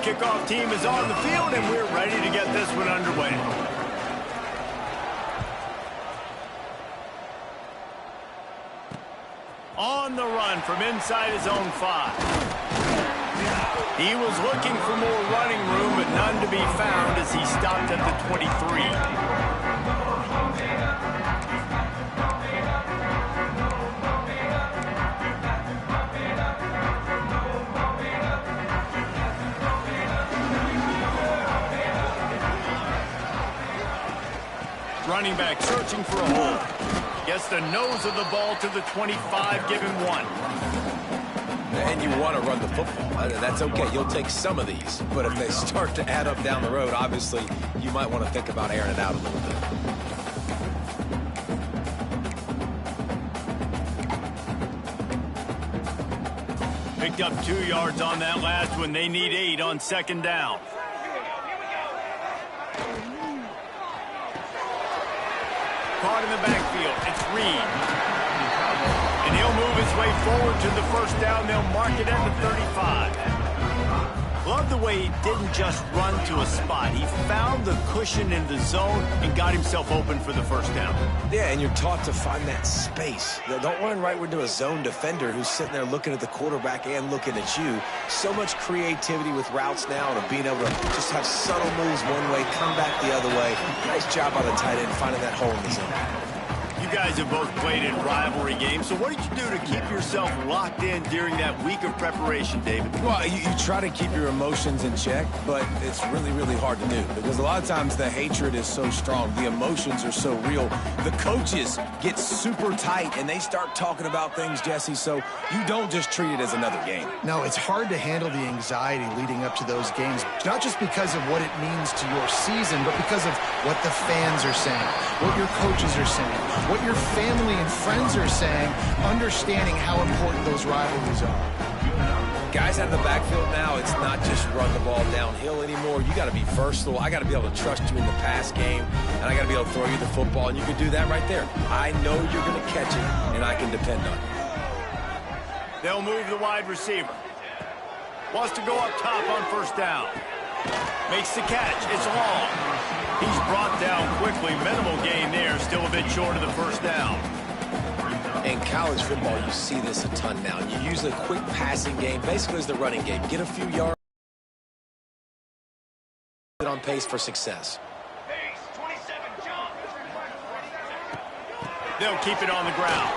kickoff team is on the field, and we're ready to get this one underway. On the run from inside his own 5. He was looking for more running room, but none to be found as he stopped at the 23. Running back searching for a hole. Gets the nose of the ball to the 25, give him 1. And you want to run the football. That's okay. You'll take some of these. But if they start to add up down the road, obviously, you might want to think about airing it out a little bit. Picked up 2 yards on that last one. They need 8 on 2nd down. Caught in the backfield. It's Reed. And he'll move his way forward to the 1st down. They'll mark it at the 35. Love the way he didn't just run to a spot. He found the cushion in the zone and got himself open for the 1st down. Yeah, and you're taught to find that space. Don't run right into a zone defender who's sitting there looking at the quarterback and looking at you. So much creativity with routes now and being able to just have subtle moves one way, come back the other way. Nice job by the tight end finding that hole in the zone. You guys have both played in rivalry games, so what did you do to keep yourself locked in during that week of preparation, David? Well, you try to keep your emotions in check, but it's really, really hard to do because a lot of times the hatred is so strong. The emotions are so real. The coaches get super tight, and they start talking about things, Jesse, so you don't just treat it as another game. No, it's hard to handle the anxiety leading up to those games, not just because of what it means to your season, but because of what the fans are saying, what your coaches are saying, what your family and friends are saying, understanding how important those rivalries are. Guys out of the backfield now, it's not just run the ball downhill anymore. You got to be versatile. I got to be able to trust you in the pass game, and I got to be able to throw you the football, and you can do that right there. I know you're going to catch it, and I can depend on you. They'll move the wide receiver. Wants to go up top on 1st down. Makes the catch. It's long. He's brought down quickly. Minimal gain there. Still a bit short of the 1st down. In college football, you see this a ton now. You use a quick passing game, basically as the running game. Get a few yards on pace for success. They'll keep it on the ground.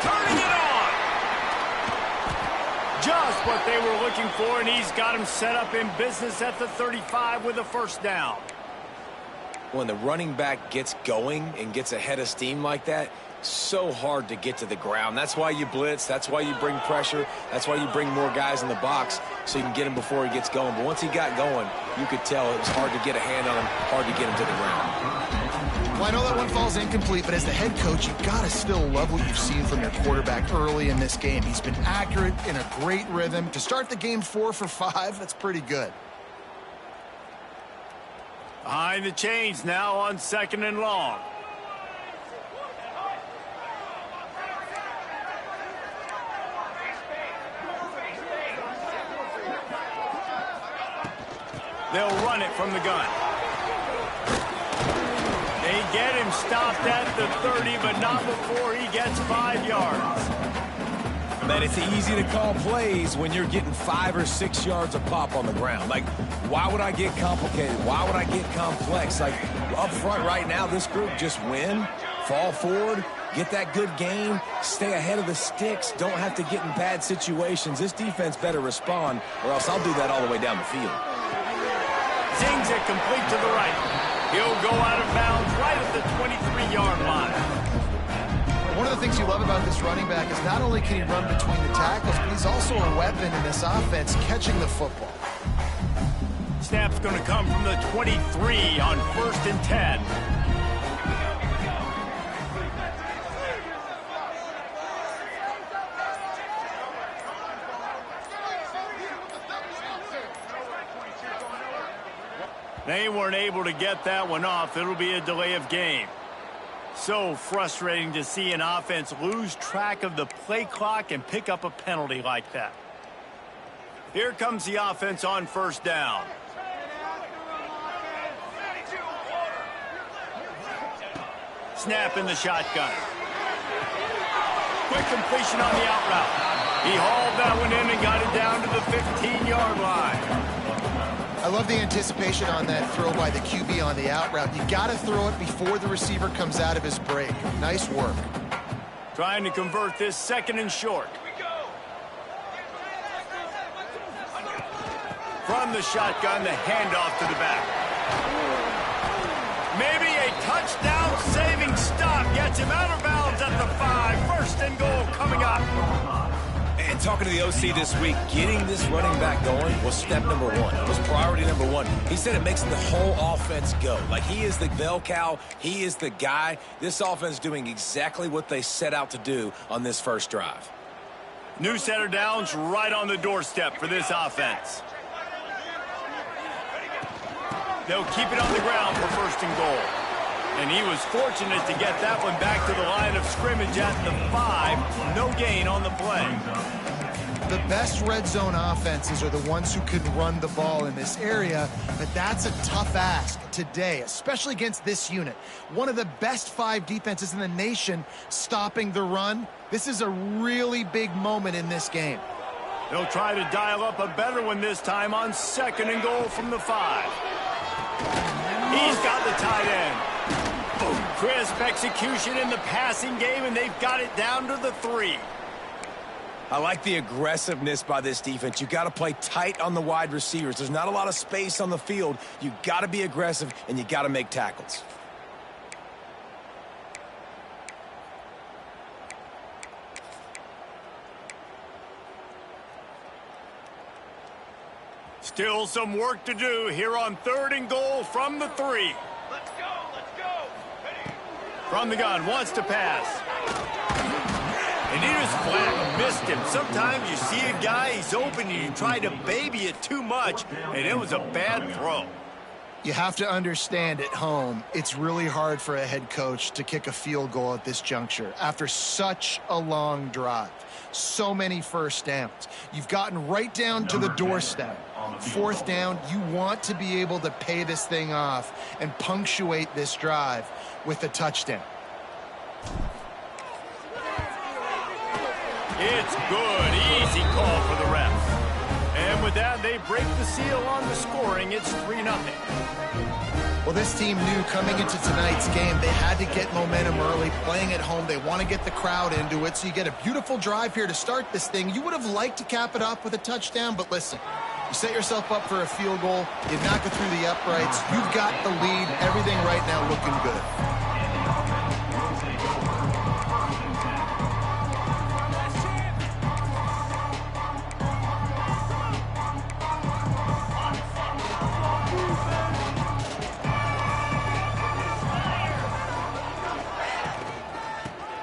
Turning it on. Just what they were looking for, and he's got him set up in business at the 35 with a 1st down. When the running back gets going and gets ahead of steam like that, so hard to get to the ground. That's why you blitz. That's why you bring pressure. That's why you bring more guys in the box so you can get him before he gets going. But once he got going, you could tell it was hard to get a hand on him, hard to get him to the ground. Well, I know that one falls incomplete, but as the head coach, you've got to still love what you've seen from your quarterback early in this game. He's been accurate, in a great rhythm. To start the game 4 for 5, that's pretty good. Behind the chains now on 2nd and long. They'll run it from the gun. They get him stopped at the 30, but not before he gets 5 yards. Man, it's easy to call plays when you're getting 5 or 6 yards a pop on the ground. Like, why would I get complicated? Why would I get complex? Like, up front right now, this group just win, fall forward, get that good game, stay ahead of the sticks, don't have to get in bad situations. This defense better respond, or else I'll do that all the way down the field. Zings it complete to the right. He'll go out of bounds right at the 23-yard line. One of the things you love about this running back is not only can he run between the tackles, but he's also a weapon in this offense catching the football. Snap's going to come from the 23 on 1st and 10. They weren't able to get that one off. It'll be a delay of game. So frustrating to see an offense lose track of the play clock and pick up a penalty like that. Here comes the offense on first down. Snap in the shotgun. Quick completion on the out route. He hauled that one in and got it down to the 15-yard line. I love the anticipation on that throw by the QB on the out route. You got to throw it before the receiver comes out of his break. Nice work. Trying to convert this second and short. From the shotgun, the handoff to the back. Maybe a touchdown-saving stop gets him out of bounds at the 5. First and goal coming up. And talking to the OC this week, getting this running back going was step number one. It was priority number one. He said it makes the whole offense go. Like, he is the bell cow. He is the guy. This offense is doing exactly what they set out to do on this first drive. New set of downs right on the doorstep for this offense. They'll keep it on the ground for first and goal. And he was fortunate to get that one back to the line of scrimmage at the 5. No gain on the play. The best red zone offenses are the ones who can run the ball in this area, but that's a tough ask today, especially against this unit. One of the best 5 defenses in the nation stopping the run. This is a really big moment in this game. They'll try to dial up a better one this time on second and goal from the 5. He's got the tight end. Crisp execution in the passing game, and they've got it down to the 3. I like the aggressiveness by this defense. You got to play tight on the wide receivers. There's not a lot of space on the field. You got to be aggressive, and you got to make tackles. Still some work to do here on third and goal from the 3. Let's go, let's go. Ready. From the gun, wants to pass. And he just flat missed him. Sometimes you see a guy, he's open, and you try to baby it too much, and it was a bad throw. You have to understand at home, it's really hard for a head coach to kick a field goal at this juncture after such a long drive. So many first downs. You've gotten right down to the doorstep. Fourth down, you want to be able to pay this thing off and punctuate this drive with a touchdown. It's good. Easy call for the refs. And with that, they break the seal on the scoring. It's 3-0. Well, this team knew coming into tonight's game they had to get momentum early. Playing at home, they want to get the crowd into it. So you get a beautiful drive here to start this thing. You would have liked to cap it off with a touchdown, but listen, you set yourself up for a field goal. You knock it through the uprights. You've got the lead. Everything right now looking good.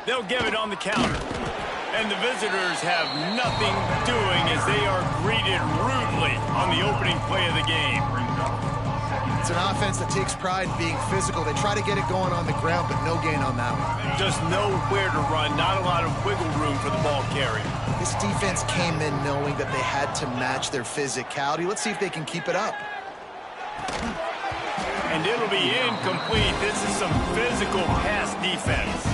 They'll give it on the counter. And the visitors have nothing doing as they are greeted rudely on the opening play of the game. It's an offense that takes pride in being physical. They try to get it going on the ground, but no gain on that one. Just nowhere to run, not a lot of wiggle room for the ball carrier. This defense came in knowing that they had to match their physicality. Let's see if they can keep it up. And it'll be incomplete. This is some physical pass defense.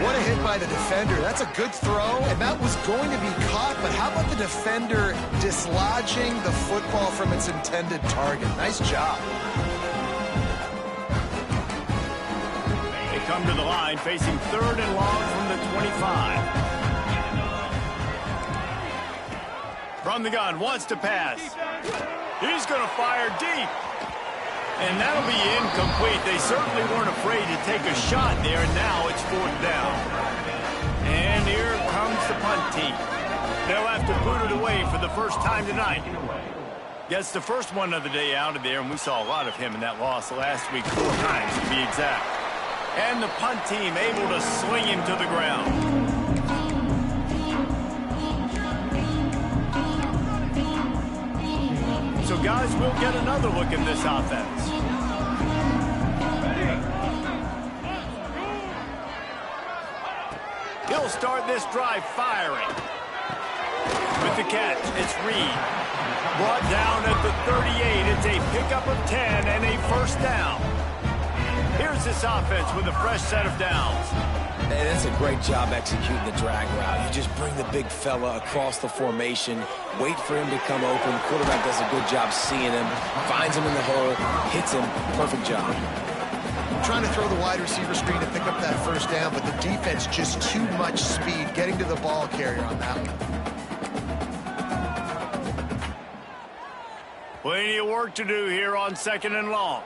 What a hit by the defender. That's a good throw, and that was going to be caught, but how about the defender dislodging the football from its intended target? Nice job. They come to the line facing third and long from the 25. From the gun, wants to pass. He's going to fire deep. And that'll be incomplete. They certainly weren't afraid to take a shot there, and now it's fourth down. And here comes the punt team. They'll have to boot it away for the first time tonight. Gets the first one of the day out of there, and we saw a lot of him in that loss last week, 4 times to be exact. And the punt team able to sling him to the ground. So, guys, we'll get another look at this offense. He'll start this drive firing. With the catch. It's Reed. Brought down at the 38. It's a pickup of 10 and a first down. Here's this offense with a fresh set of downs. And it's a great job executing the drag route. You just bring the big fella across the formation, wait for him to come open. Quarterback does a good job seeing him, finds him in the hole, hits him. Perfect job. Trying to throw the wide receiver screen to pick up that first down, but the defense just too much speed getting to the ball carrier on that one. Plenty of work to do here on 2nd and long.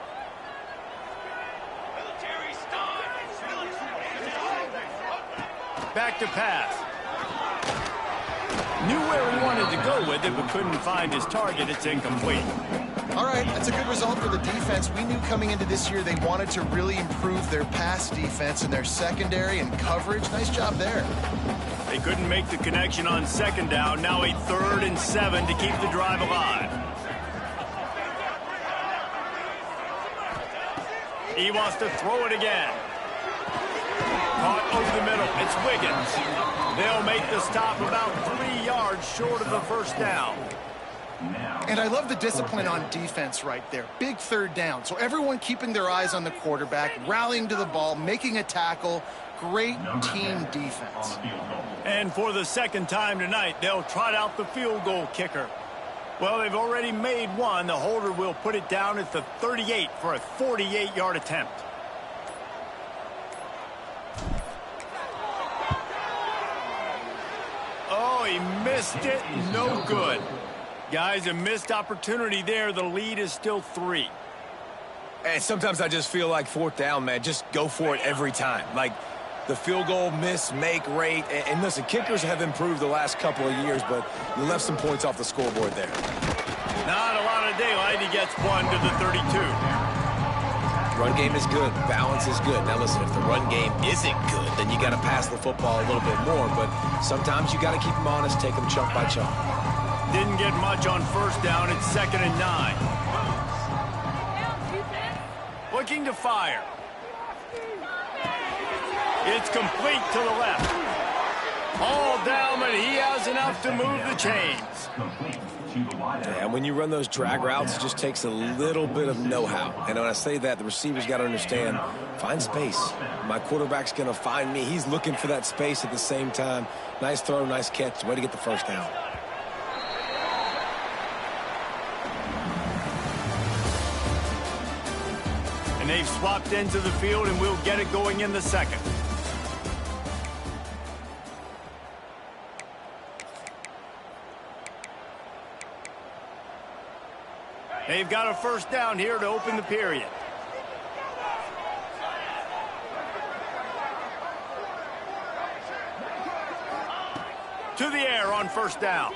Back to pass. Knew where he wanted to go with it, but couldn't find his target. It's incomplete. All right, that's a good result for the defense. We knew coming into this year they wanted to really improve their pass defense and their secondary and coverage. Nice job there. They couldn't make the connection on 2nd down. Now a 3rd and 7 to keep the drive alive. He wants to throw it again. Caught over the middle. It's Wiggins. They'll make the stop about 3 yards short of the first down. And I love the discipline on defense right there. Big 3rd down. So everyone keeping their eyes on the quarterback, rallying to the ball, making a tackle. Great team defense. And for the 2nd time tonight, they'll trot out the field goal kicker. Well, they've already made one. The holder will put it down at the 38 for a 48-yard attempt. Oh, he missed it. No good. Guys, a missed opportunity there. The lead is still 3. And sometimes I just feel like 4th down, man. Just go for it every time. Like the field goal miss, make rate. And listen, kickers have improved the last couple of years, but you left some points off the scoreboard there. Not a lot of daylight. He gets one to the 32. Run game is good. Balance is good. Now, listen, if the run game isn't good, then you got to pass the football a little bit more. But sometimes you got to keep them honest, take them chunk by chunk. Didn't get much on 1st down. It's 2nd and 9. Looking to fire. It's complete to the left. All down, but he has enough to move the chains. Yeah, and when you run those drag routes, it just takes a little bit of know-how. And when I say that, the receiver's got to understand, find space. My quarterback's going to find me. He's looking for that space at the same time. Nice throw, nice catch. Way to get the first down. And they've swapped into the field, and we'll get it going in the 2nd. They've got a first down here to open the period. To the air on 1st down.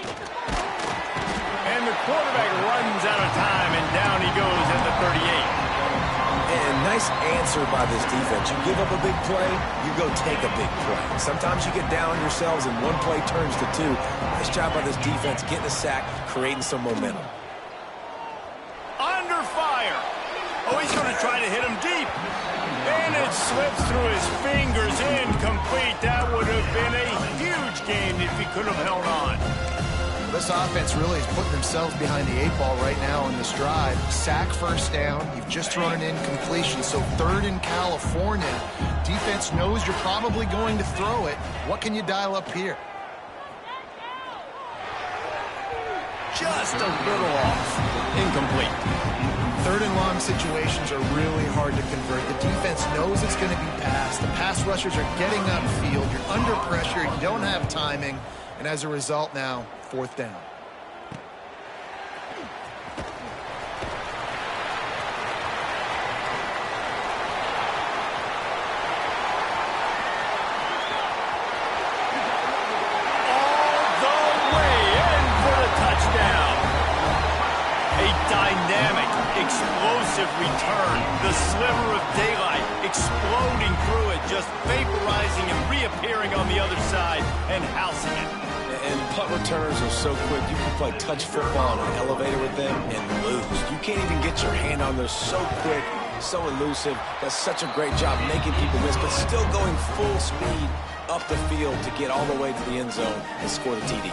And the quarterback runs out of time, and down he goes at the 38. And nice answer by this defense. You give up a big play, you go take a big play. Sometimes you get down on yourselves and one play turns to 2. Nice job by this defense getting a sack, creating some momentum. Under fire. Oh, he's going to try to hit him deep. And it slips through his fingers. Incomplete. That would have been a huge game if he could have held on. This offense really is putting themselves behind the 8 ball right now in this drive. Sack, first down. You've just thrown an incompletion, so 3rd in California. Defense knows you're probably going to throw it. What can you dial up here? Just a little off. Incomplete. 3rd and long situations are really hard to convert. The defense knows it's going to be passed. The pass rushers are getting upfield. You're under pressure. You don't have timing. And as a result now, 4th down. Dynamic, explosive return. The sliver of daylight exploding through it, just vaporizing and reappearing on the other side and housing it. And punt returners are so quick. You can play touch football on an elevator with them and lose. You can't even get your hand on there. So quick, so elusive. Does such a great job making people miss, but still going full speed up the field to get all the way to the end zone and score the TD.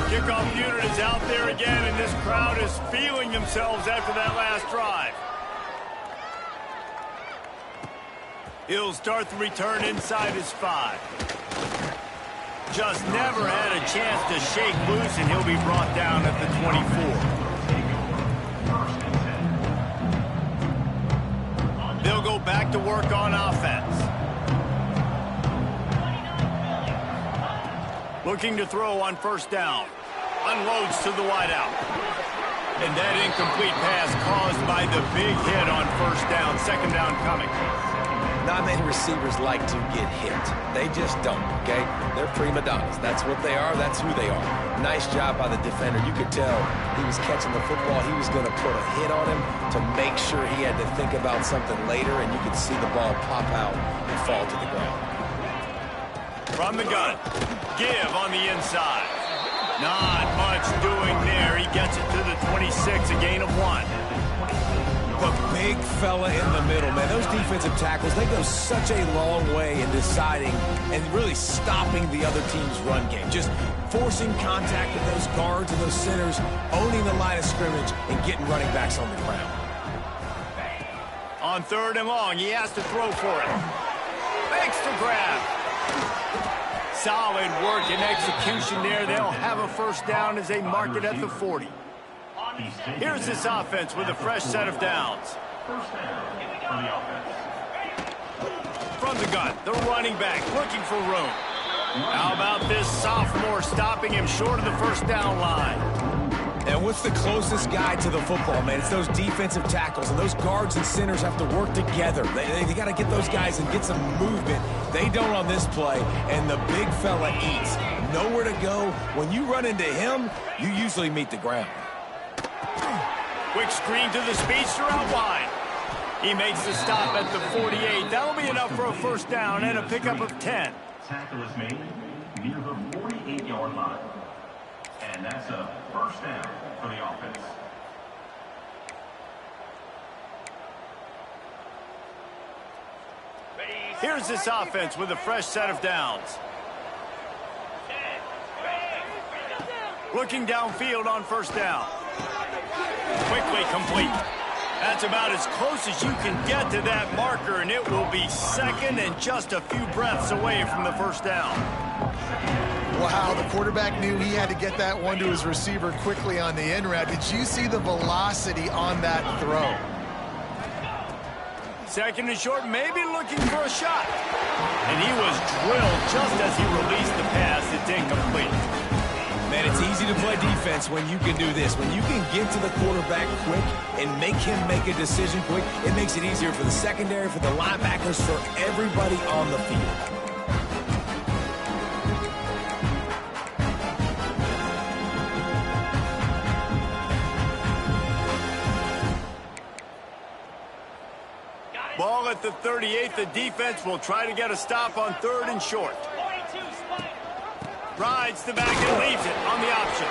Kickoff unit is out there again, and this crowd is feeling themselves after that last drive. He'll start the return inside his 5. Just never had a chance to shake loose, and he'll be brought down at the 24. They'll go back to work on offense. Looking to throw on first down. Unloads to the wideout. And that incomplete pass caused by the big hit on first down. Second down coming. Not many receivers like to get hit. They just don't, okay? They're prima donnas. That's what they are. That's who they are. Nice job by the defender. You could tell he was catching the football. He was going to put a hit on him to make sure he had to think about something later, and you could see the ball pop out and fall to the ground. From the gun. Give on the inside. Not much doing there. He gets it to the 26, a gain of 1. The big fella in the middle, man. Those defensive tackles, they go such a long way in deciding and really stopping the other team's run game. Just forcing contact with those guards and those centers, owning the line of scrimmage, and getting running backs on the ground. On 3rd and long, he has to throw for it. Makes the grab. Solid work and execution there. They'll have a first down as they mark it at the 40. Here's this offense with a fresh set of downs. First down for the offense. From the gun, the running back looking for room. How about this sophomore stopping him short of the first down line? And what's the closest guy to the football, man? It's those defensive tackles, and those guards and centers have to work together. They got to get those guys and get some movement. They don't on this play, and the big fella eats. Nowhere to go. When you run into him, you usually meet the ground. Quick screen to the speedster out wide. He makes the stop at the 48. That'll be enough for a first down and a pickup of 10. Tackle is made near the 48-yard line. And that's a first down for the offense. Here's this offense with a fresh set of downs. Looking downfield on first down. Quickly complete. That's about as close as you can get to that marker, and it will be second and just a few breaths away from the first down. Wow, the quarterback knew he had to get that one to his receiver quickly on the in route. Did you see the velocity on that throw? Second and short, maybe looking for a shot. And he was drilled just as he released the pass. It's incomplete. Man, it's easy to play defense when you can do this. When you can get to the quarterback quick and make him make a decision quick, it makes it easier for the secondary, for the linebackers, for everybody on the field. Ball at the 38. The defense will try to get a stop on 3rd and short. Rides the back and leaves it on the option.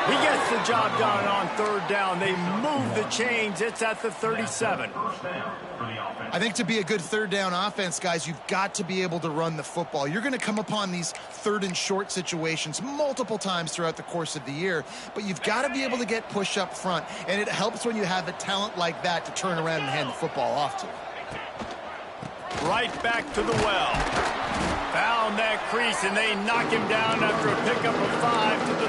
He gets the job done on 3rd down. They move the chains. It's at the 37. I think to be a good 3rd down offense, guys, you've got to be able to run the football. You're going to come upon these 3rd and short situations multiple times throughout the course of the year, but you've got to be able to get push up front, and it helps when you have a talent like that to turn around and hand the football off to. Right back to the well. Found that crease, and they knock him down after a pickup of 5 to the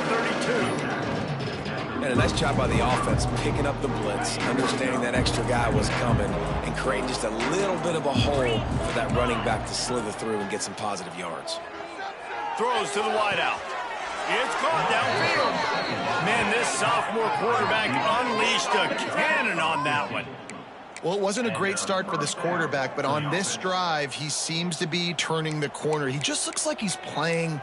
32. And a nice job by the offense, picking up the blitz, understanding that extra guy was coming, and creating just a little bit of a hole for that running back to slither through and get some positive yards. Throws to the wideout. It's caught downfield. Man, this sophomore quarterback unleashed a cannon on that one. Well, it wasn't a great start for this quarterback, but on this drive, he seems to be turning the corner. He just looks like he's playing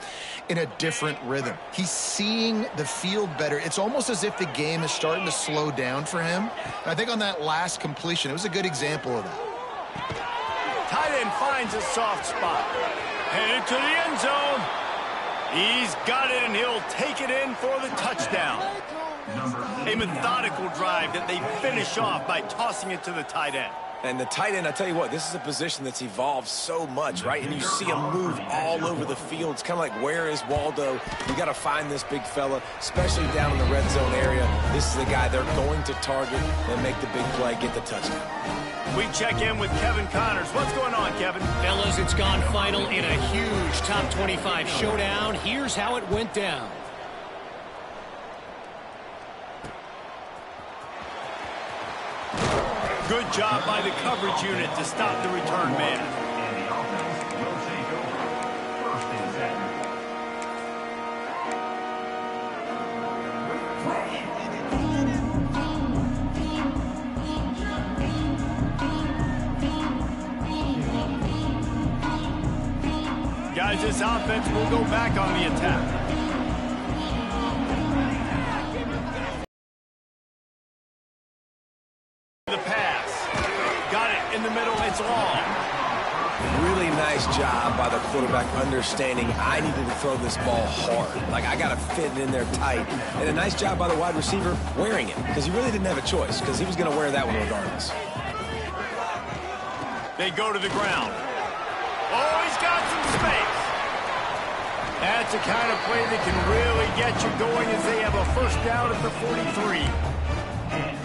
in a different rhythm. He's seeing the field better. It's almost as if the game is starting to slow down for him. And I think on that last completion, it was a good example of that. Tight end finds a soft spot. Headed to the end zone. He's got it, and he'll take it in for the touchdown. A methodical drive that they finish off by tossing it to the tight end. And the tight end, I tell you what, this is a position that's evolved so much, right? And you see him move all over the field. It's kind of like, where is Waldo? You got to find this big fella, especially down in the red zone area. This is the guy they're going to target and make the big play, get the touchdown. We check in with Kevin Connors. What's going on, Kevin? Fellas, it's gone final in a huge top 25 showdown. Here's how it went down. Good job by the coverage unit to stop the return man. And the offense will take over. First and 7. Guys, this offense will go back on the attack. The pass. Got it in the middle. It's long. Really nice job by the quarterback understanding I needed to throw this ball hard. Like, I got to fit it in there tight. And a nice job by the wide receiver wearing it, because he really didn't have a choice, because he was going to wear that one regardless. They go to the ground. Oh, he's got some space. That's the kind of play that can really get you going as they have a first down at the 43.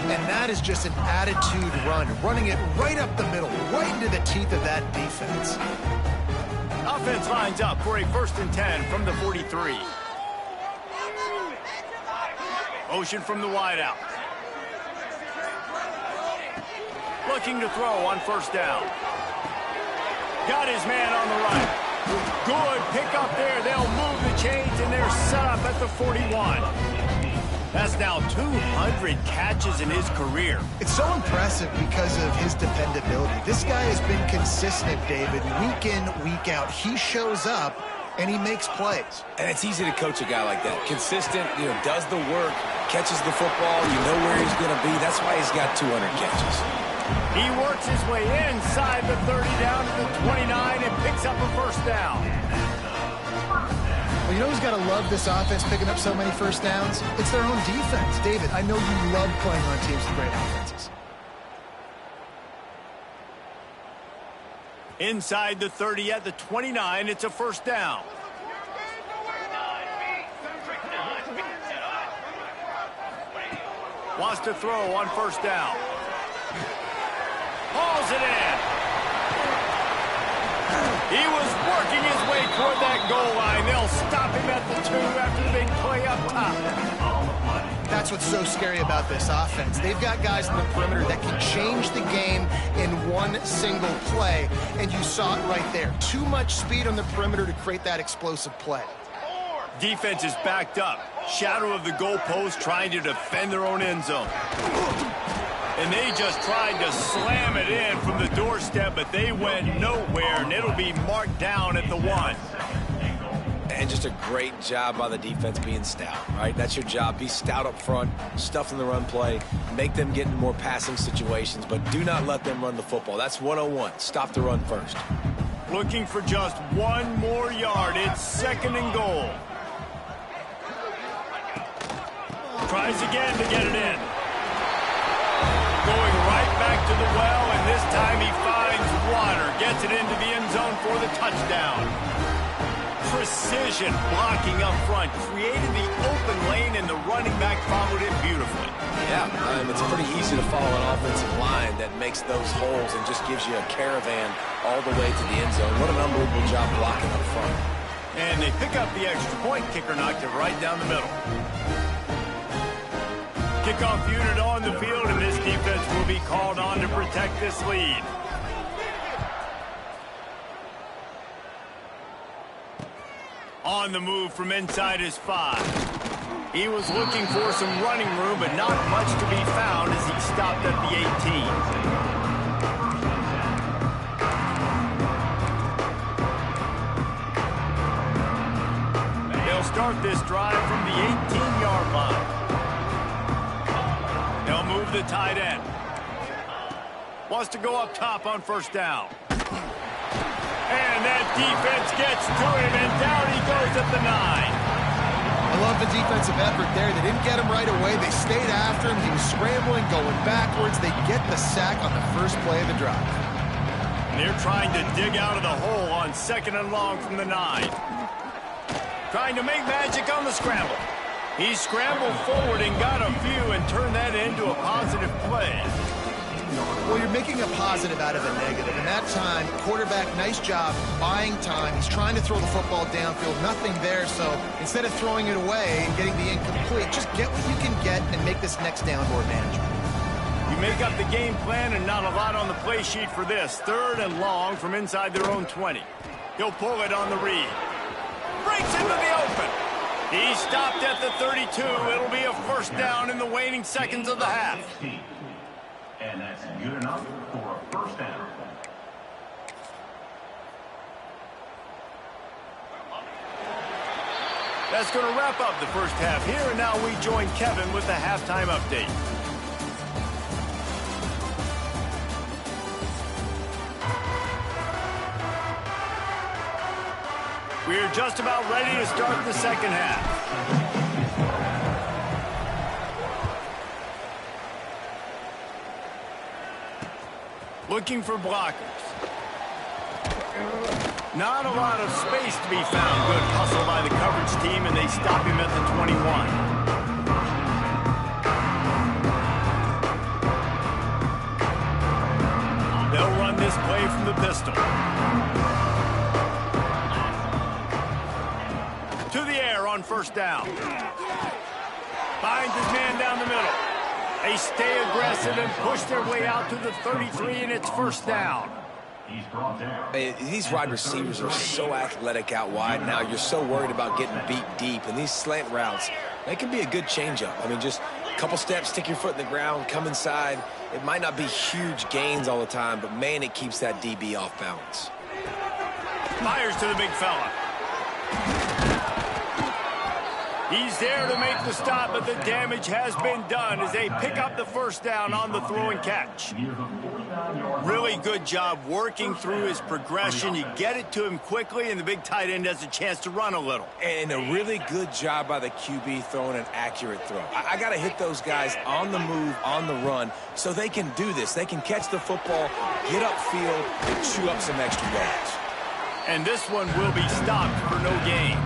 And that is just an attitude run, running it right up the middle, right into the teeth of that defense. Offense lines up for a 1st and 10 from the 43. Motion from the wideout. Looking to throw on 1st down. Got his man on the right. Good pick up there. They'll move the chains, and they're set up at the 41. That's now 200 catches in his career. It's so impressive because of his dependability. This guy has been consistent, David, week in, week out. He shows up, and he makes plays. And it's easy to coach a guy like that. Consistent, does the work, catches the football, you know where he's going to be. That's why he's got 200 catches. He works his way inside the 30 down to the 29 and picks up a 1st down. Well, you know who's got to love this offense picking up so many 1st downs? It's their own defense. David, I know you love playing on teams with great offenses. Inside the 30 at the 29, it's a 1st down. Wants to throw on 1st down. Hauls it in. He was working his way toward that goal line. They'll stop him at the 2 after the big play up top. That's what's so scary about this offense. They've got guys in the perimeter that can change the game in one single play, and you saw it right there. Too much speed on the perimeter to create that explosive play. Defense is backed up. Shadow of the goalpost trying to defend their own end zone. And they just tried to slam it in from the doorstep, but they went nowhere, and it'll be marked down at the 1. And just a great job by the defense being stout, right? That's your job. Be stout up front, stuff in the run play, make them get in more passing situations, but do not let them run the football. That's 101. Stop the run first. Looking for just 1 more yard. It's 2nd and goal. Tries again to get it in. Going right back to the well, and this time he finds water. Gets it into the end zone for the touchdown. Precision blocking up front. Created the open lane, and the running back followed it beautifully. Yeah, it's pretty easy to follow an offensive line that makes those holes and just gives you a caravan all the way to the end zone. What an unbelievable job blocking up front. And they pick up the extra point. Kicker knocked it right down the middle. Kickoff unit on the field, and this defense will be called on to protect this lead. On the move from inside his 5. He was looking for some running room, but not much to be found as he stopped at the 18. They'll start this drive from the 18-yard line. They'll move the tight end. Wants to go up top on 1st down. And that defense gets to him, and down he goes at the 9. A love the defensive effort there. They didn't get him right away. They stayed after him. He was scrambling, going backwards. They get the sack on the first play of the drive. And they're trying to dig out of the hole on 2nd and long from the 9. Trying to make magic on the scramble. He scrambled forward and got a few and turned that into a positive play. Well, you're making a positive out of a negative. And that time, quarterback, nice job buying time. He's trying to throw the football downfield. Nothing there. So instead of throwing it away and getting the incomplete, just get what you can get and make this next down more manageable. You make up the game plan and not a lot on the play sheet for this. 3rd and long from inside their own 20. He'll pull it on the read. Breaks into the open. He stopped at the 32. It'll be a first down in the waning seconds of the half. And that's good enough for a first down. That's going to wrap up the first half here, and now we join Kevin with the halftime update. We're just about ready to start the second half. Looking for blockers. Not a lot of space to be found. Good hustle by the coverage team, and they stop him at the 21. They'll run this play from the pistol. To the air on first down. Finds his man down the middle. They stay aggressive and push their way out to the 33, and it's first down. He's brought down. These wide receivers are so athletic out wide now. You're so worried about getting beat deep. And these slant routes, they can be a good changeup. I mean, just a couple steps, stick your foot in the ground, come inside. It might not be huge gains all the time, but, man, it keeps that DB off balance. Fires to the big fella. He's there to make the stop, but the damage has been done as they pick up the first down on the throw and catch. Really good job working through his progression. You get it to him quickly, and the big tight end has a chance to run a little. And a really good job by the QB throwing an accurate throw. I got to hit those guys on the move, on the run, so they can do this. They can catch the football, get upfield, and chew up some extra yards. And this one will be stopped for no gain.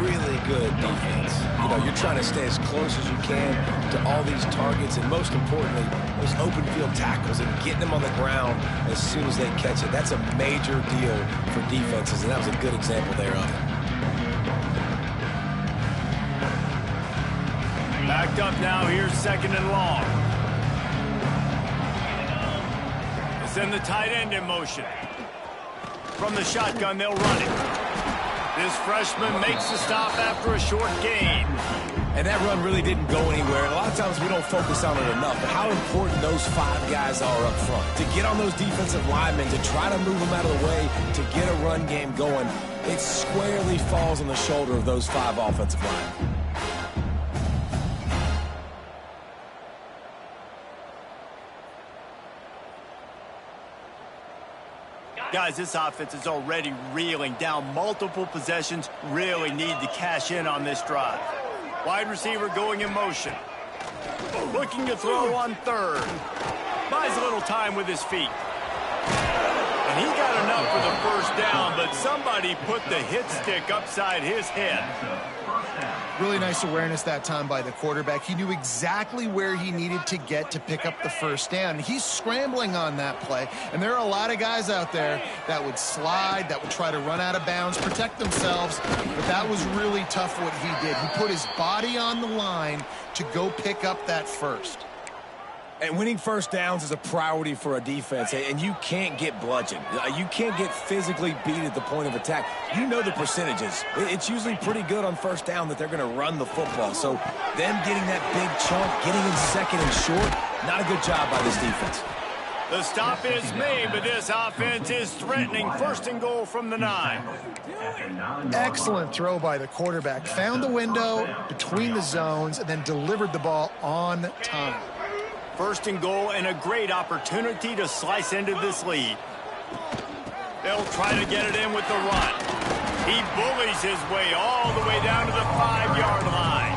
Really good defense. You know, you're trying to stay as close as you can to all these targets, and most importantly, those open field tackles and getting them on the ground as soon as they catch it. That's a major deal for defenses, and that was a good example there of it. Backed up now, here's 2nd and long. They send the tight end in motion. From the shotgun, they'll run it. This freshman makes the stop after a short gain. And that run really didn't go anywhere. And a lot of times we don't focus on it enough, but how important those 5 guys are up front. To get on those defensive linemen, to try to move them out of the way, to get a run game going, it squarely falls on the shoulder of those 5 offensive linemen. Guys, this offense is already reeling down multiple possessions. Really need to cash in on this drive. Wide receiver going in motion. Looking to throw on 3rd. Buys a little time with his feet. And he got enough for the first down, but somebody put the hit stick upside his head. Really nice awareness that time by the quarterback. He knew exactly where he needed to get to pick up the first down. He's scrambling on that play, and there are a lot of guys out there that would slide, that would try to run out of bounds, protect themselves, but that was really tough what he did. He put his body on the line to go pick up that first. And winning first downs is a priority for a defense, and you can't get bludgeoned. You can't get physically beat at the point of attack. You know the percentages. It's usually pretty good on first down that they're going to run the football. So them getting that big chunk, getting in 2nd and short, not a good job by this defense. The stop is made, but this offense is threatening 1st and goal from the 9. Excellent throw by the quarterback. Found the window between the zones and then delivered the ball on time. 1st and goal and a great opportunity to slice into this lead. They'll try to get it in with the run. He bullies his way all the way down to the 5-yard line.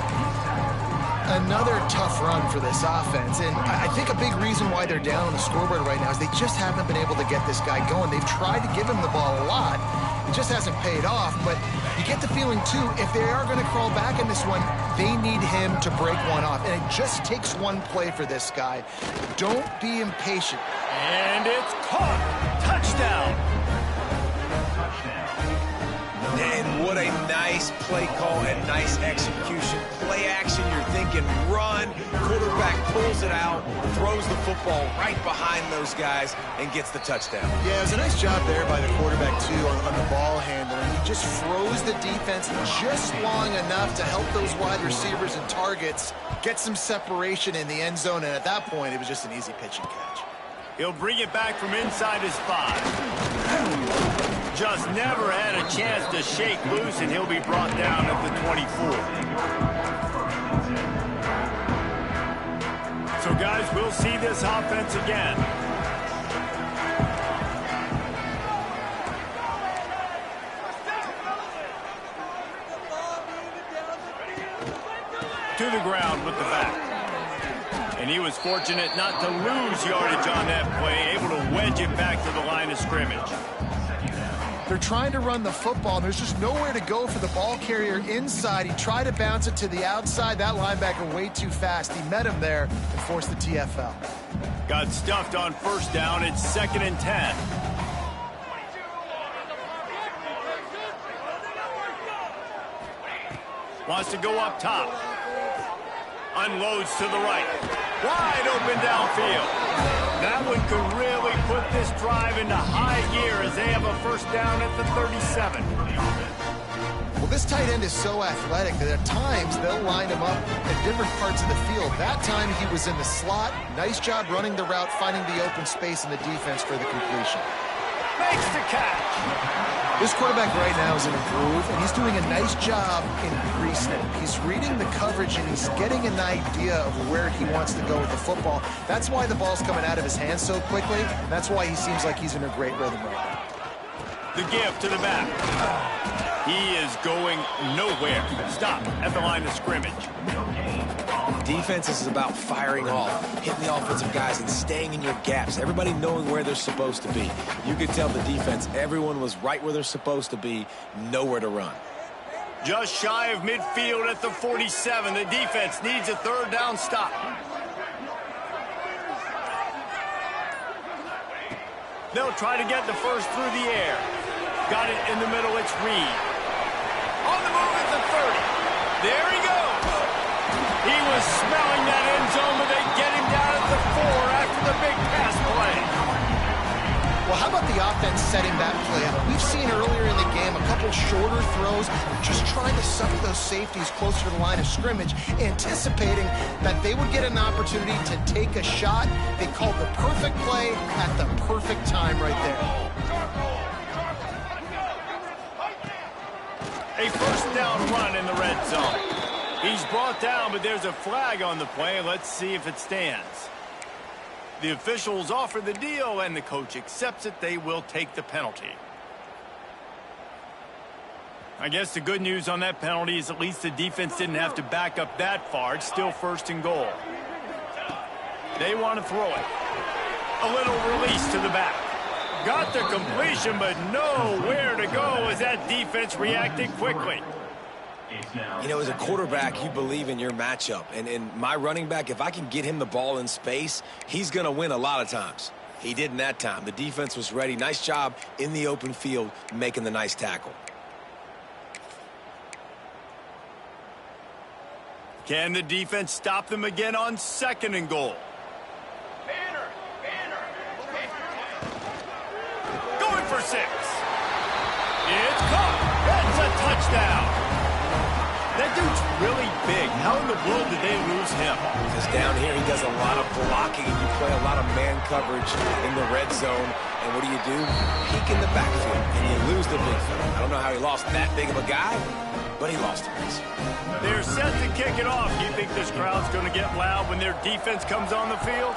Another tough run for this offense, and I think a big reason why they're down on the scoreboard right now is they just haven't been able to get this guy going. They've tried to give him the ball a lot. It just hasn't paid off, but you get the feeling, too, if they are going to crawl back in this one, they need him to break one off, and it just takes one play for this guy. Don't be impatient. And it's caught. Touchdown. And what a nice play call and nice execution. Play action, you're thinking run. Quarterback pulls it out, throws the football right behind those guys, and gets the touchdown. Yeah, it was a nice job there by the quarterback, too, on the ball handling. He just froze the defense just long enough to help those wide receivers and targets get some separation in the end zone, and at that point, it was just an easy pitch and catch. He'll bring it back from inside his 5. Just never had a chance to shake loose, and he'll be brought down at the 24. So, guys, we'll see this offense again. To the ground with the back. And he was fortunate not to lose yardage on that play, able to wedge it back to the line of scrimmage. They're trying to run the football, and there's just nowhere to go for the ball carrier inside. He tried to bounce it to the outside. That linebacker way too fast. He met him there and forced the TFL. Got stuffed on first down. It's 2nd and 10. Wants to go up top. Unloads to the right. Wide open downfield. That one could really put this drive into high gear as they have a first down at the 37. Well, this tight end is so athletic that at times they'll line him up at different parts of the field. That time he was in the slot. Nice job running the route, finding the open space in the defense for the completion. Makes the catch. This quarterback right now is in a groove, and he's doing a nice job in pre-snap. He's reading the coverage, and he's getting an idea of where he wants to go with the football. That's why the ball's coming out of his hands so quickly. That's why he seems like he's in a great rhythm right now. The give to the back. He is going nowhere. Stop at the line of scrimmage. Defense is about firing off, hitting the offensive guys and staying in your gaps. Everybody knowing where they're supposed to be. You could tell the defense, everyone was right where they're supposed to be, nowhere to run. Just shy of midfield at the 47. The defense needs a third down stop. They'll try to get the first through the air. Got it in the middle. It's Reed. On the move at the 30. There he goes. He was smelling that end zone, but they get him down at the 4 after the big pass play. Well, how about the offense setting that play up? We've seen earlier in the game a couple shorter throws, just trying to suck those safeties closer to the line of scrimmage, anticipating that they would get an opportunity to take a shot. They called the perfect play at the perfect time right there. A first down run in the red zone. He's brought down, but there's a flag on the play. Let's see if it stands. The officials offer the deal, and the coach accepts it. They will take the penalty. I guess the good news on that penalty is at least the defense didn't have to back up that far. It's still 1st and goal. They want to throw it. A little release to the back. Got the completion, but nowhere to go as that defense reacted quickly. You know, as a quarterback, you believe in your matchup. And in my running back, if I can get him the ball in space, he's going to win a lot of times. He didn't that time. The defense was ready. Nice job in the open field making the nice tackle. Can the defense stop them again on 2nd and goal? Going for 6. It's caught. That's a touchdown. That dude's really big. How in the world did they lose him? Because down here he does a lot of blocking, and you play a lot of man coverage in the red zone. And what do? Peek in the backfield, and you lose the big fella. I don't know how he lost that big of a guy, but he lost him. They're set to kick it off. Do you think this crowd's going to get loud when their defense comes on the field?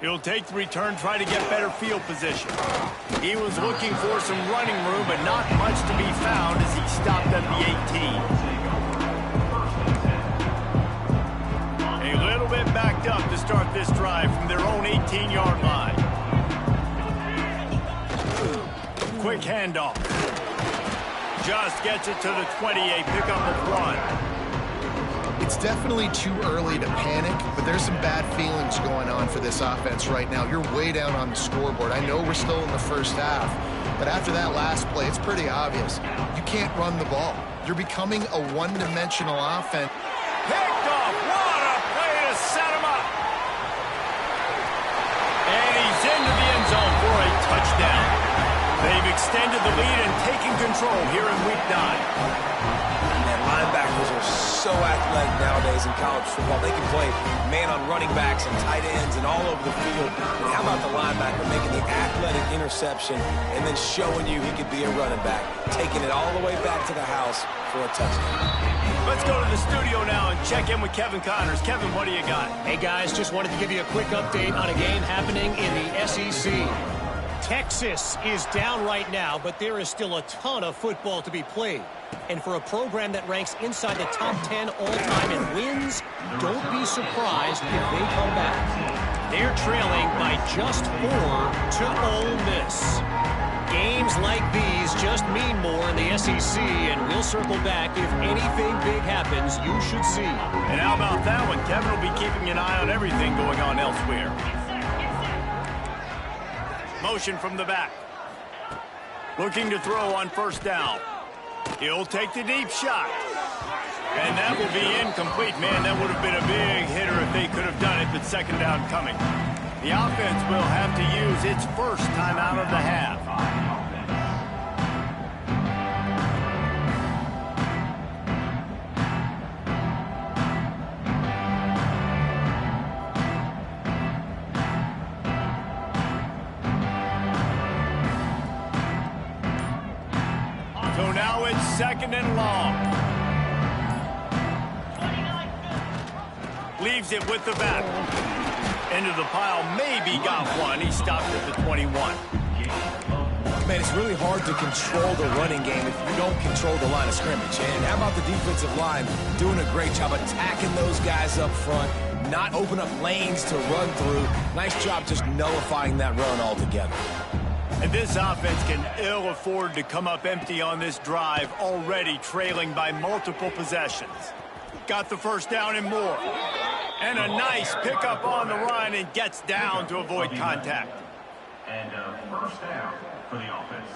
He'll take the return, try to get better field position. He was looking for some running room, but not much to be found as he stopped at the 18. A little bit backed up to start this drive from their own 18-yard line. Quick handoff. Just gets it to the 20, a pickup of 1. It's definitely too early to panic, but there's some bad feelings going on for this offense right now. You're way down on the scoreboard. I know we're still in the first half, but after that last play, it's pretty obvious. You can't run the ball. You're becoming a one-dimensional offense. Picked off. What a play to set him up. And he's into the end zone for a touchdown. They've extended the lead and taken control here in Week 9. Linebackers are so athletic nowadays in college football. They can play man on running backs and tight ends and all over the field. And how about the linebacker making the athletic interception and then showing you he could be a running back, taking it all the way back to the house for a touchdown. Let's go to the studio now and check in with Kevin Connors. Kevin, what do you got? Hey, guys, just wanted to give you a quick update on a game happening in the SEC. Texas is down right now, but there is still a ton of football to be played. And for a program that ranks inside the top 10 all-time in wins, don't be surprised if they come back. They're trailing by just 4 to Ole Miss. Games like these just mean more in the SEC, and we'll circle back if anything big happens you should see. And how about that one? Kevin will be keeping an eye on everything going on elsewhere. Motion from the back. Looking to throw on first down. He'll take the deep shot. And that will be incomplete. Man, that would have been a big hitter if they could have done it, but second down coming. The offense will have to use its first time out of the half. So now it's second and long. Leaves it with the back. Into the pile, maybe got one. He stopped at the 21. Man, it's really hard to control the running game if you don't control the line of scrimmage. And how about the defensive line doing a great job attacking those guys up front, not open up lanes to run through. Nice job just nullifying that run altogether. And this offense can ill afford to come up empty on this drive, already trailing by multiple possessions. Got the first down and more. And a nice pickup on the run and gets down to avoid contact. And first down for the offense.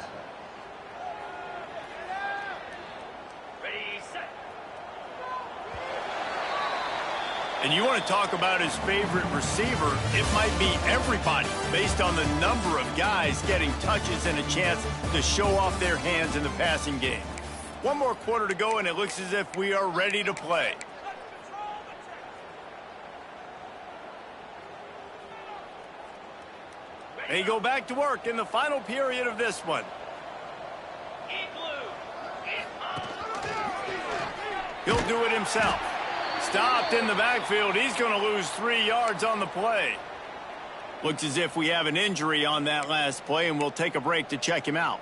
Ready, set. And you want to talk about his favorite receiver, it might be everybody, based on the number of guys getting touches and a chance to show off their hands in the passing game. One more quarter to go, and it looks as if we are ready to play. They go back to work in the final period of this one. He'll do it himself. Stopped in the backfield. He's going to lose 3 yards on the play. Looks as if we have an injury on that last play, and we'll take a break to check him out.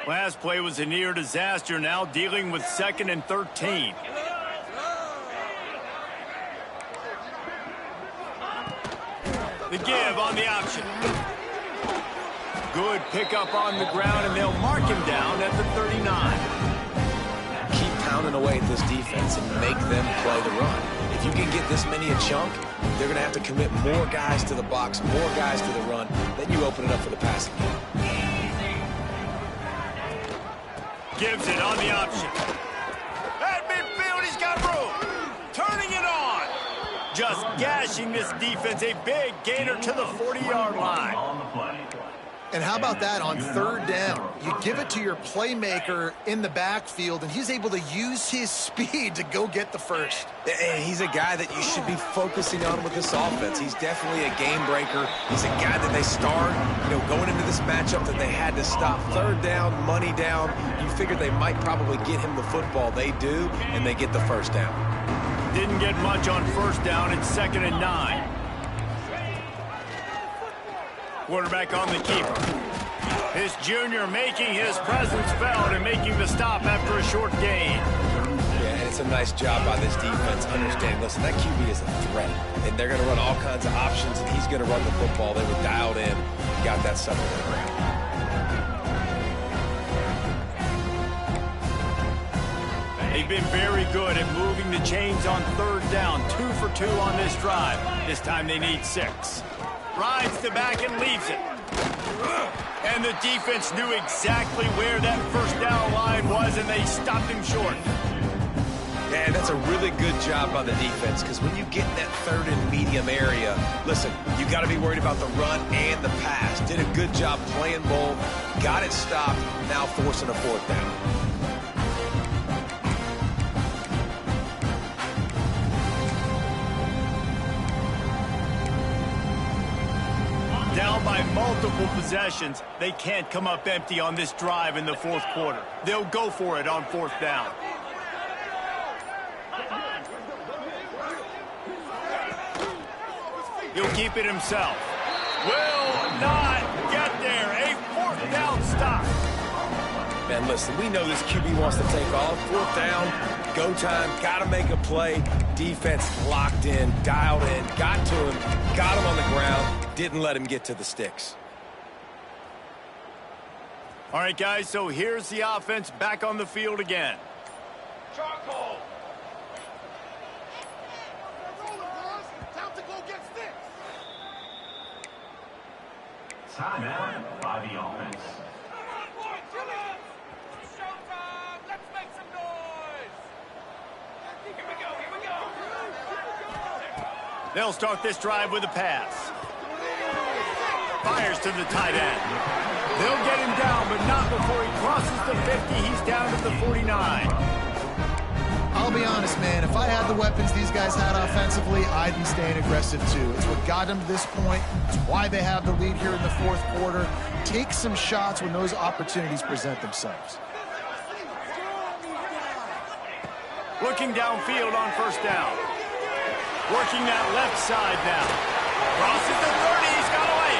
Last play was a near disaster, now dealing with 2nd and 13. The give on the option. Good pickup on the ground, and they'll mark him down at the 39. Keep pounding away at this defense and make them play the run. If you can get this many a chunk, they're going to have to commit more guys to the box, more guys to the run. Then you open it up for the passing game. Gives it on the option. At midfield, he's got room. Turning it on. Just gashing this defense. A big gainer to the 40-yard line. On the play. And how about that on third down? You give it to your playmaker in the backfield, and he's able to use his speed to go get the first. And he's a guy that you should be focusing on with this offense. He's definitely a game breaker. He's a guy that they start, going into this matchup that they had to stop. Third down, money down. You figured they might probably get him the football. They do, and they get the first down. Didn't get much on first down. It's 2nd and 9. Quarterback on the keeper. His junior making his presence felt and making the stop after a short gain. Yeah, and it's a nice job by this defense. Understand, listen, that QB is a threat, and they're going to run all kinds of options, and he's going to run the football. They were dialed in, got that stuff on the ground. They've been very good at moving the chains on third down. 2 for 2 on this drive. This time they need 6. Rides the back and leaves it. And the defense knew exactly where that first down line was, and they stopped him short. Yeah, that's a really good job by the defense, because when you get in that third and medium area, listen, you got to be worried about the run and the pass. Did a good job playing both, got it stopped, now forcing a fourth down. Down by multiple possessions, they can't come up empty on this drive in the fourth quarter. They'll go for it on fourth down. He'll keep it himself. Will not get there. A fourth down stop. Man, listen, we know this QB wants to take off. Fourth down, go time, got to make a play. Defense locked in, dialed in, got to him, got him on the ground, didn't let him get to the sticks. All right, guys, so here's the offense back on the field again. Charcoal. Timeout by the offense. They'll start this drive with a pass. Fires to the tight end. They'll get him down, but not before he crosses the 50. He's down to the 49. I'll be honest, man. If I had the weapons these guys had offensively, I'd be staying aggressive too. It's what got them to this point. It's why they have the lead here in the fourth quarter. Take some shots when those opportunities present themselves. Looking downfield on first down. Working that left side now. Crosses the 30. He's got away.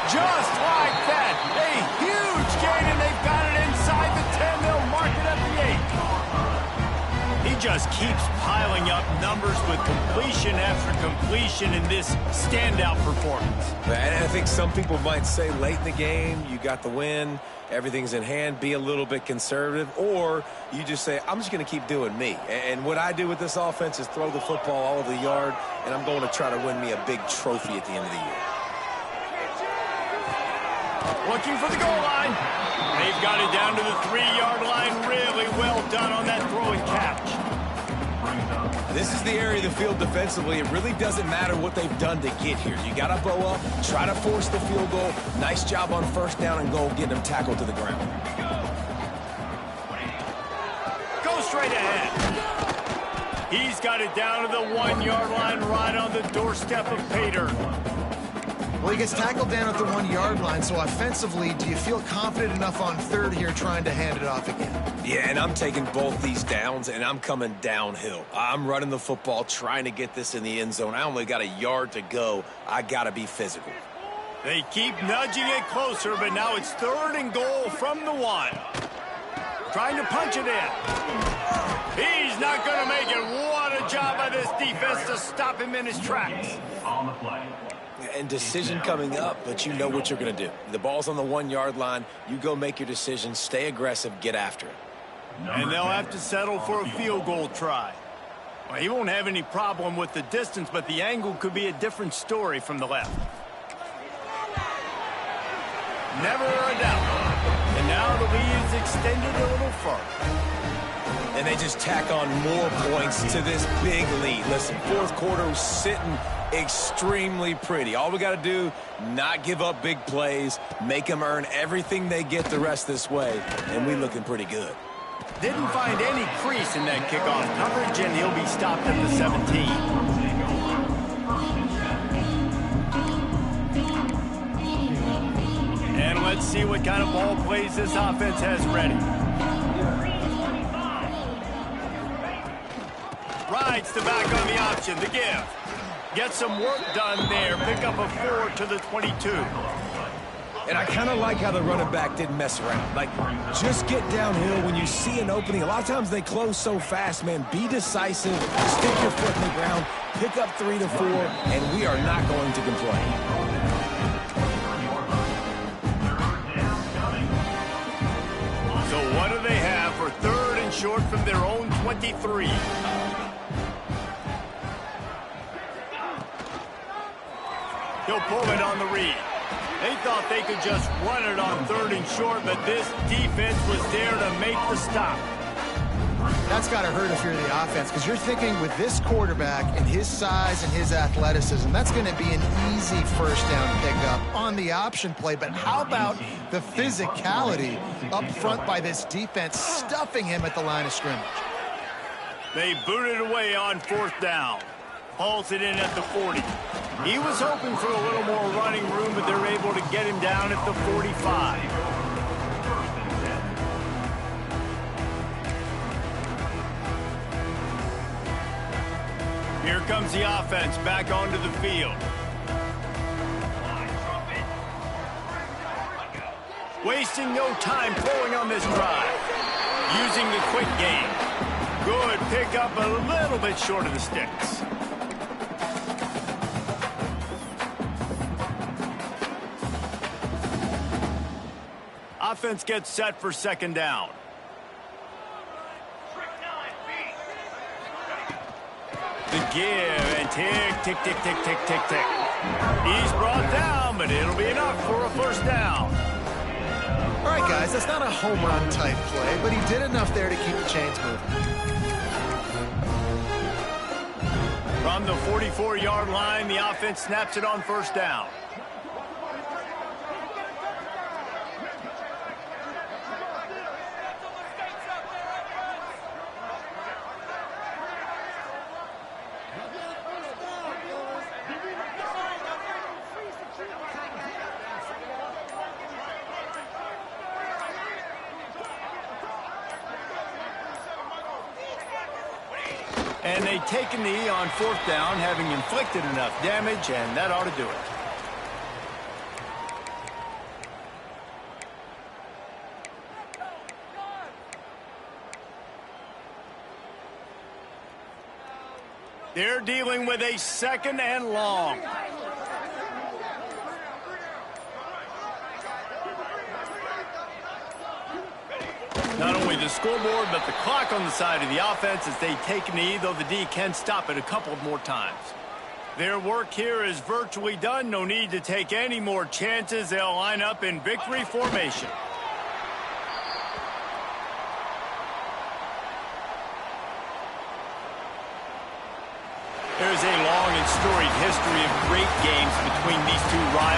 Just like that. A huge gain, and they've got it inside the 10. They'll mark it at the 8. He just keeps piling up numbers with completion after completion in this standout performance. And I think some people might say late in the game, you got the win, everything's in hand, be a little bit conservative, or you just say, I'm just going to keep doing me. And what I do with this offense is throw the football all over the yard, and I'm going to try to win me a big trophy at the end of the year. Looking for the goal line. They've got it down to the 3-yard line. Really well done on that throw and catch. This is the area of the field defensively. It really doesn't matter what they've done to get here. You got to bow up, try to force the field goal. Nice job on first down and goal, getting them tackled to the ground. Go straight ahead. He's got it down to the 1-yard line, right on the doorstep of Pater. Well, he gets tackled down at the 1-yard line, so offensively, do you feel confident enough on third here trying to hand it off again? Yeah, and I'm taking both these downs, and I'm coming downhill. I'm running the football, trying to get this in the end zone. I only got a yard to go. I got to be physical. They keep nudging it closer, but now it's 3rd and goal from the 1. Trying to punch it in. He's not going to make it. What a job by this defense to stop him in his tracks. On the play. And decision coming up, but you know what you're going to do. The ball's on the 1-yard line. You go make your decision, stay aggressive, get after it. And they'll have to settle for a field goal try. Well, he won't have any problem with the distance, but the angle could be a different story from the left. Never a doubt. And now the lead is extended a little further. and they just tack on more points to this big lead. Listen, fourth quarter was sitting extremely pretty. All we got to do, not give up big plays, make them earn everything they get the rest this way, and we looking pretty good. Didn't find any crease in that kickoff coverage, and he'll be stopped at the 17. And let's see what kind of ball plays this offense has ready. Rides the back on the option, the give. Get some work done there. Pick up a 4 to the 22. And I kind of like how the running back didn't mess around. Like, just get downhill when you see an opening. A lot of times they close so fast, man. Be decisive, stick your foot in the ground, pick up 3 to 4, and we are not going to complain. So what do they have for 3rd and short from their own 23? He'll pull it on the read. They thought they could just run it on 3rd and short, but this defense was there to make the stop. That's got to hurt if you're the offense, because you're thinking with this quarterback and his size and his athleticism, that's going to be an easy first down pickup on the option play. But how about the physicality up front by this defense, stuffing him at the line of scrimmage? They booted away on 4th down. Hauls it in at the 40. He was hoping for a little more running room, but they're able to get him down at the 45. Here comes the offense back onto the field. Wasting no time throwing on this drive. Using the quick game. Good pickup, a little bit short of the sticks. Offense gets set for 2nd down. The give, and tick, tick, tick, tick, tick, tick, tick. He's brought down, but it'll be enough for a 1st down. All right, guys, that's not a home run type play, but he did enough there to keep the chains moving. From the 44-yard line, the offense snaps it on 1st down. And they take a knee on 4th down, having inflicted enough damage, and that ought to do it. They're dealing with a 2nd and long. Not only the scoreboard, but the clock on the side of the offense as they take a knee, though the D can stop it a couple more times. Their work here is virtually done. No need to take any more chances. They'll line up in victory formation. There's a long and storied history of great games between these two rivals.